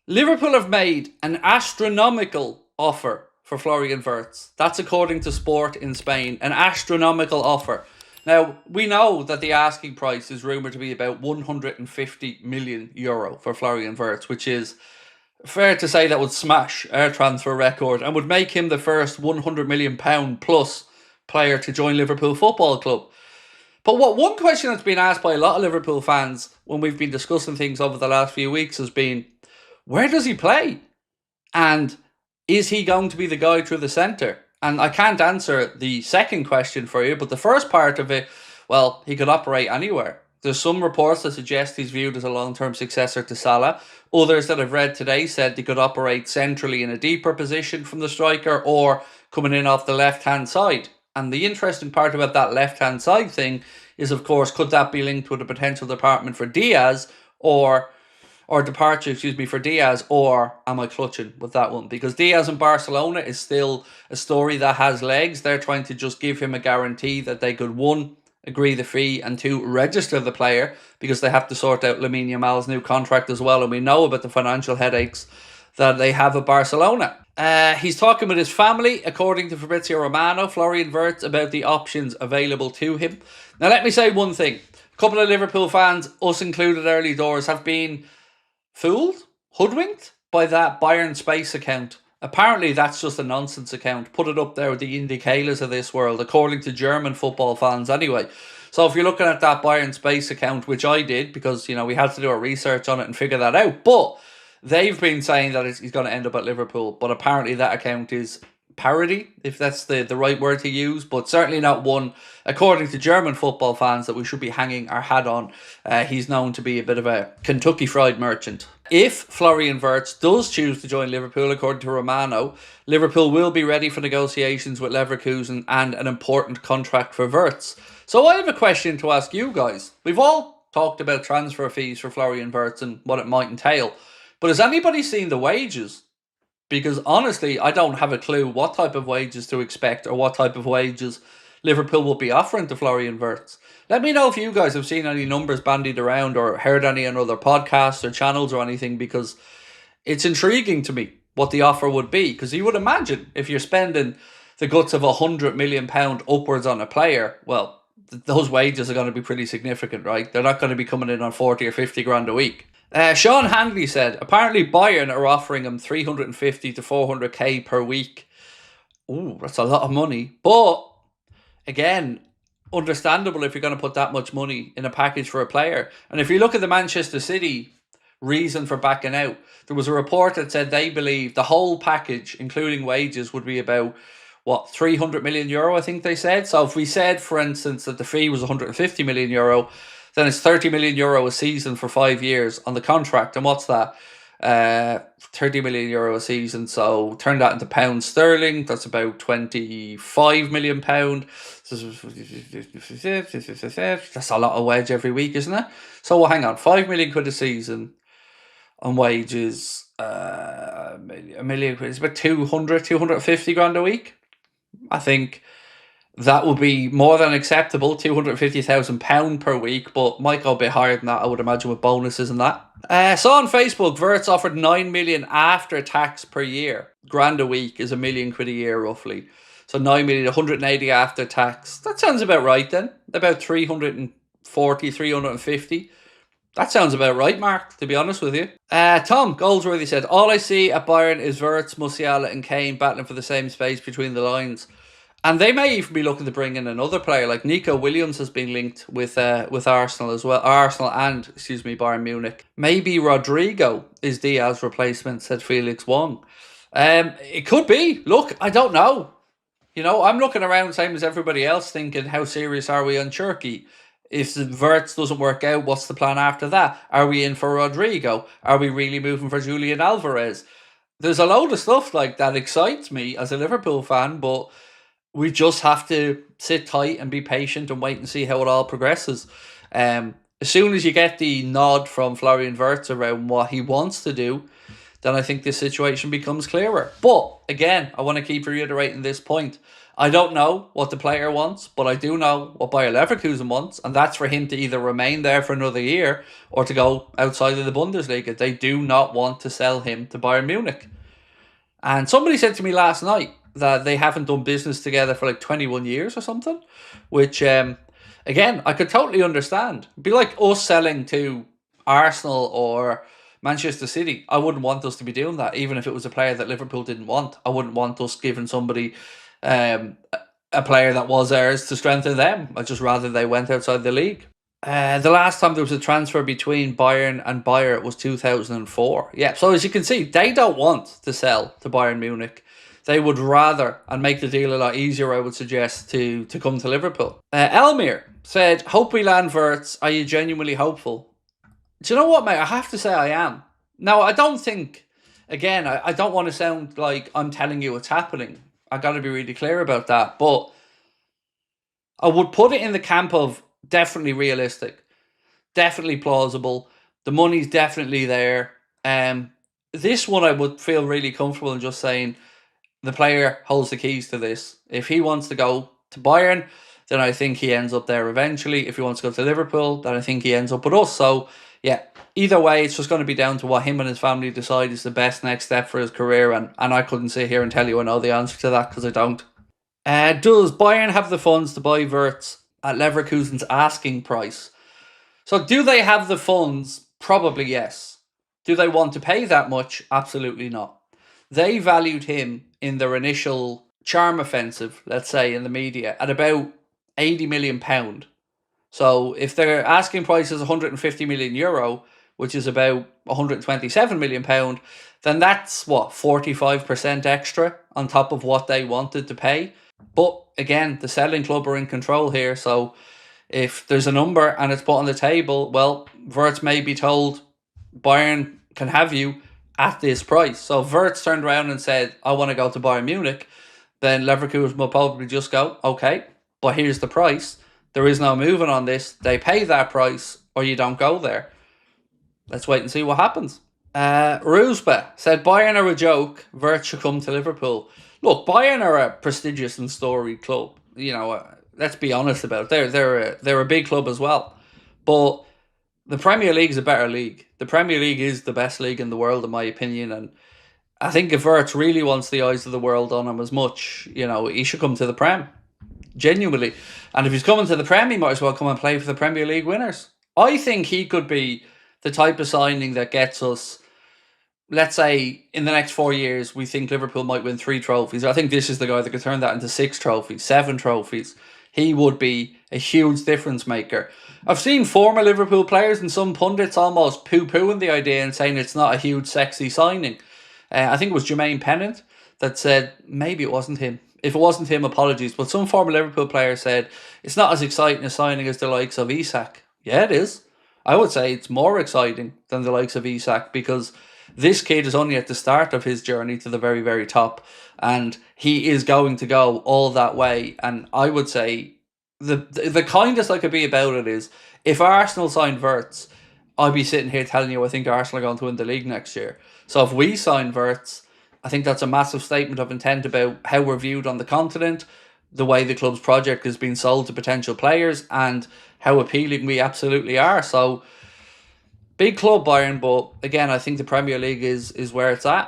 Liverpool have made an astronomical offer for Florian Wirtz. That's according to Sport in Spain. An astronomical offer. Now, we know that the asking price is rumoured to be about €150 million for Florian Wirtz, which is fair to say that would smash our transfer record and would make him the first £100 million plus player to join Liverpool Football Club. But one question that's been asked by a lot of Liverpool fans when we've been discussing things over the last few weeks has been, where does he play? And is he going to be the guy through the centre? And I can't answer the second question for you, but the first part of it, well, he could operate anywhere. There's some reports that suggest he's viewed as a long-term successor to Salah. Others that I've read today said he could operate centrally in a deeper position from the striker or coming in off the left-hand side. And the interesting part about that left-hand side thing is, of course, could that be linked with a potential department for Diaz or departure, for Diaz, or am I clutching with that one? Because Diaz in Barcelona is still a story that has legs. They're trying to just give him a guarantee that they could, one, agree the fee, and two, register the player, because they have to sort out Lamine Yamal's new contract as well, and we know about the financial headaches that they have at Barcelona. He's talking with his family, according to Fabrizio Romano, Florian Wirtz, about the options available to him. Now, let me say one thing. A couple of Liverpool fans, us included early doors, have been fooled, hoodwinked by that Bayern Space account. Apparently that's just a nonsense account. Put it up there with the Indicators of this world, according to German football fans anyway. So if you're looking at that Bayern Space account, which I did, because, we had to do our research on it and figure that out, but they've been saying that he's going to end up at Liverpool, but apparently that account is parody, if that's the right word to use, but certainly not one, according to German football fans, that we should be hanging our hat on. He's known to be a bit of a Kentucky Fried merchant. If Florian Wirtz does choose to join Liverpool, according to Romano, Liverpool will be ready for negotiations with Leverkusen and an important contract for Wirtz. So I have a question to ask you guys. We've all talked about transfer fees for Florian Wirtz and what it might entail, but has anybody seen the wages? Because honestly, I don't have a clue what type of wages to expect or what type of wages Liverpool will be offering to Florian Wirtz. Let me know if you guys have seen any numbers bandied around or heard any on other podcasts or channels or anything, because it's intriguing to me what the offer would be. Because you would imagine if you're spending the guts of £100 million upwards on a player, well, those wages are going to be pretty significant, right? They're not going to be coming in on 40 or 50 grand a week. Sean Handley said, apparently Bayern are offering him 350 to 400k per week. Ooh, that's a lot of money. But, again, understandable if you're going to put that much money in a package for a player. And if you look at the Manchester City reason for backing out, there was a report that said they believe the whole package, including wages, would be about, €300 million, I think they said. So if we said, for instance, that the fee was €150 million, then it's €30 million a season for 5 years on the contract. And what's that? €30 million a season. So turn that into pounds sterling. That's about £25 million. That's a lot of wage every week, isn't it? So hang on, £5 million a season on wages. A million quid. It's about 250 grand a week. I think that would be more than acceptable, £250,000 per week, but might go a bit higher than that, I would imagine, with bonuses and that. So on Facebook, Wirtz offered $9 million after tax per year. Grand a week is £1 million a year, roughly. So 9 million, 180 after tax. That sounds about right then. About 340, 350. That sounds about right, Mark, to be honest with you. Tom Goldsworthy said, all I see at Bayern is Wirtz, Musiala and Kane battling for the same space between the lines. And they may even be looking to bring in another player, like Nico Williams has been linked with Arsenal as well. Arsenal and, Bayern Munich. Maybe Rodrigo is Diaz's replacement, said Felix Wong. It could be. Look, I don't know. I'm looking around, same as everybody else, thinking, how serious are we on Turkey? If Wirtz doesn't work out, what's the plan after that? Are we in for Rodrigo? Are we really moving for Julian Alvarez? There's a load of stuff like that excites me as a Liverpool fan, but we just have to sit tight and be patient and wait and see how it all progresses. As soon as you get the nod from Florian Wirtz around what he wants to do, then I think this situation becomes clearer. But again, I want to keep reiterating this point. I don't know what the player wants, but I do know what Bayer Leverkusen wants, and that's for him to either remain there for another year or to go outside of the Bundesliga. They do not want to sell him to Bayern Munich. And somebody said to me last night that they haven't done business together for like 21 years or something, which, again, I could totally understand. It'd be like us selling to Arsenal or Manchester City. I wouldn't want us to be doing that, even if it was a player that Liverpool didn't want. I wouldn't want us giving somebody a player that was ours to strengthen them. I'd just rather they went outside the league. The last time there was a transfer between Bayern and Bayer was 2004. Yeah, so as you can see, they don't want to sell to Bayern Munich. They would rather, and make the deal a lot easier, I would suggest, to come to Liverpool. Elmir said, hope we land Wirtz. Are you genuinely hopeful? Do you know what, mate? I have to say I am. Now, I don't think, again, I don't want to sound like I'm telling you what's happening. I got to be really clear about that. But I would put it in the camp of definitely realistic, definitely plausible. The money's definitely there. This one I would feel really comfortable in just saying the player holds the keys to this. If he wants to go to Bayern, then I think he ends up there eventually. If he wants to go to Liverpool, then I think he ends up with us. So, yeah, either way, it's just going to be down to what him and his family decide is the best next step for his career. And I couldn't sit here and tell you I know the answer to that because I don't. Does Bayern have the funds to buy Wirtz at Leverkusen's asking price? So do they have the funds? Probably yes. Do they want to pay that much? Absolutely not. They valued him in their initial charm offensive, let's say, in the media, at about £80 million. So if their asking price is €150 million, which is about £127 million, then that's, what, 45% extra on top of what they wanted to pay. But again, the selling club are in control here, so if there's a number and it's put on the table, well, Wirtz may be told Bayern can have you at this price. So if Wirtz turned around and said, I want to go to Bayern Munich, then Leverkusen will probably just go, okay, but here's the price. There is no moving on this. They pay that price or you don't go there. Let's wait and see what happens. Rusba said, Bayern are a joke. Wirtz should come to Liverpool. Look, Bayern are a prestigious and storied club. You know, let's be honest about it. They're a big club as well. But the Premier League is a better league. The Premier League is the best league in the world, in my opinion. And I think if Wirtz really wants the eyes of the world on him as much, you know, he should come to the Prem. Genuinely. And if he's coming to the Prem, he might as well come and play for the Premier League winners. I think he could be the type of signing that gets us, let's say, in the next 4 years, we think Liverpool might win 3 trophies. I think this is the guy that could turn that into 6 trophies, 7 trophies. He would be a huge difference maker. I've seen former Liverpool players and some pundits almost poo-pooing the idea and saying it's not a huge, sexy signing. I think it was Jermaine Pennant that said, maybe it wasn't him. If it wasn't him, apologies. But some former Liverpool players said, it's not as exciting a signing as the likes of Isak. Yeah, it is. I would say it's more exciting than the likes of Isak because this kid is only at the start of his journey to the very, very top. And he is going to go all that way. And I would say the kindest I could be about it is if Arsenal signed Wirtz, I'd be sitting here telling you I think Arsenal are going to win the league next year. So if we sign Wirtz, I think that's a massive statement of intent about how we're viewed on the continent, the way the club's project has been sold to potential players, and how appealing we absolutely are. So, big club Bayern, but again, I think the Premier League is where it's at.